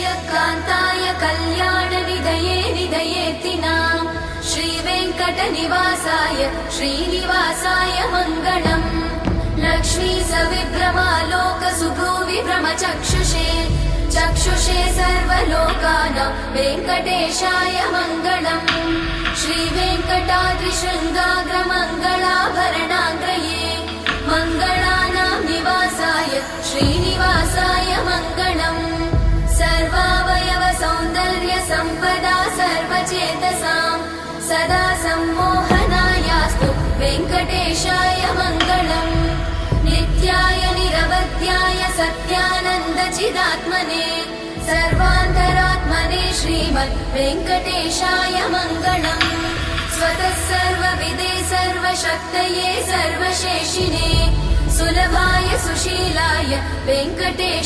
श्रियकान्ताय कल्याणनिधये निधयेऽर्थिनाम् श्रीवेङ्कटनिवासाय श्रीनिवासाय मङ्गलम् लक्ष्मी सविभ्रमालोकसुभ्रूविभ्रमचक्षुषे चक्षुषे सर्वलोकानां वेङ्कटेशाय मङ्गलम् श्रीवेङ्कटाद्रिशृङ्गाग्रमङ्गलाभरणाग्रये मङ्गलानां निवासाय श्रीनिवासाय मङ्गलम् सर्वावयव सौन्दर्य सम्पदा सर्वचेतसां सदा सम्मोहनायास्तु वेङ्कटेशाय मङ्गलम् नित्याय निरवध्याय सत्यानन्दचिदात्मने सर्वान्तरात्मने श्रीमद् वेङ्कटेशाय मङ्गलम् स्वतः सर्वविदे सर्वशक्तये सर्वशेषिणे सुलभाय सुशीलाय वेङ्कटेश